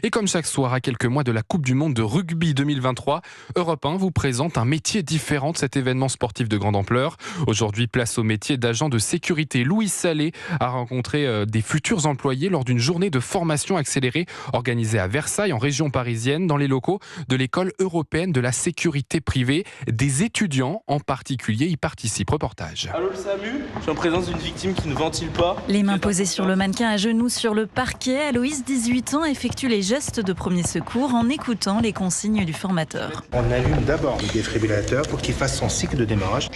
Et comme chaque soir, à quelques mois de la Coupe du Monde de rugby 2023, Europe 1 vous présente un métier différent de cet événement sportif de grande ampleur. Aujourd'hui, place au métier d'agent de sécurité. Louis Salé a rencontré des futurs employés lors d'une journée de formation accélérée organisée à Versailles, en région parisienne, dans les locaux de l'école européenne de la sécurité privée. Des étudiants en particulier y participent. Reportage. Allô le SAMU, je suis en présence d'une victime qui ne ventile pas. Les mains posées sur le mannequin, à genoux sur le parquet, Aloïs, 18 ans, effectue les gestes de premier secours en écoutant les consignes du formateur. On allume d'abord le défibrillateur pour qu'il fasse son cycle de démarrage.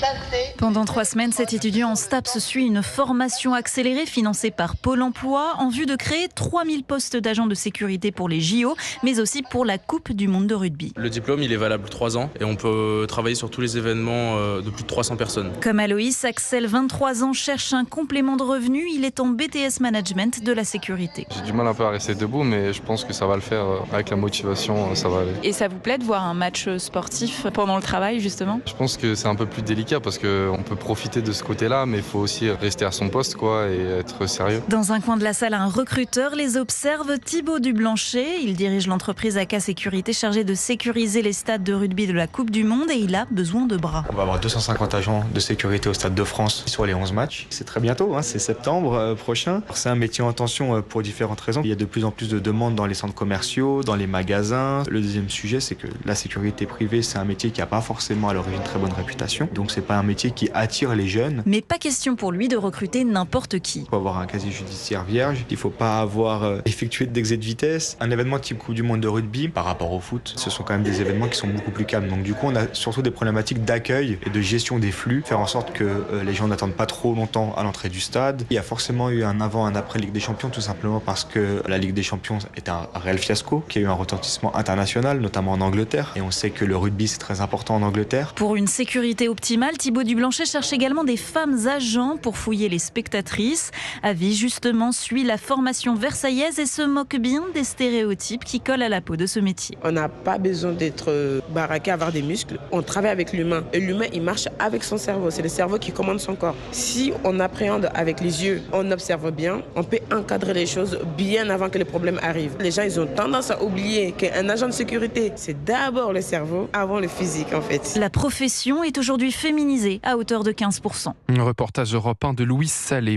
Pendant 3 semaines, cet étudiant en STAPS suit une formation accélérée financée par Pôle emploi en vue de créer 3000 postes d'agents de sécurité pour les JO, mais aussi pour la Coupe du Monde de rugby. Le diplôme, il est valable 3 ans et on peut travailler sur tous les événements de plus de 300 personnes. Comme Aloïs, Axel, 23 ans, cherche un complément de revenu. Il est en BTS Management de la sécurité. J'ai du mal un peu à rester debout, mais je pense que ça va le faire avec la motivation, ça va aller. Et ça vous plaît de voir un match sportif pendant le travail, justement ? Je pense que c'est un peu plus délicat parce qu'on peut profiter de ce côté-là, mais il faut aussi rester à son poste et être sérieux. Dans un coin de la salle, un recruteur les observe, Thibaut Dublanchet. Il dirige l'entreprise AK Sécurité chargée de sécuriser les stades de rugby de la Coupe du Monde et il a besoin de bras. On va avoir 250 agents de sécurité au Stade de France sur les 11 matchs. C'est très bientôt, c'est septembre prochain. C'est un métier en tension pour différentes raisons. Il y a de plus en plus de demandes dans les centres commerciaux, dans les magasins. Le deuxième sujet, c'est que la sécurité privée, c'est un métier qui n'a pas forcément à l'origine très bonne réputation. Donc c'est pas un métier qui attire les jeunes. Mais pas question pour lui de recruter n'importe qui. Il faut avoir un casier judiciaire vierge, il ne faut pas avoir effectué d'excès de vitesse. Un événement type Coupe du Monde de rugby, par rapport au foot, ce sont quand même des événements qui sont beaucoup plus calmes. Donc du coup, on a surtout des problématiques d'accueil et de gestion des flux, faire en sorte que les gens n'attendent pas trop longtemps à l'entrée du stade. Il y a forcément eu un avant, un après Ligue des Champions, tout simplement parce que la Ligue des Champions est un réel fiasco, qui a eu un retentissement international, notamment en Angleterre. Et on sait que le rugby, c'est très important en Angleterre. Pour une sécurité optimale, Thibaut Dublanchet cherche également des femmes agents pour fouiller les spectatrices. Avis, justement, suit la formation versaillaise et se moque bien des stéréotypes qui collent à la peau de ce métier. On n'a pas besoin d'être baraqué, avoir des muscles. On travaille avec l'humain. Et l'humain, il marche avec son cerveau. C'est le cerveau qui commande son corps. Si on appréhende avec les yeux, on observe bien, on peut encadrer les choses bien avant que les problèmes arrivent. Les gens, ils ont tendance à oublier qu'un agent de sécurité, c'est d'abord le cerveau avant le physique, en fait. La profession est aujourd'hui féminisée à hauteur de 15%. Un reportage Europe 1 de Louis Salé.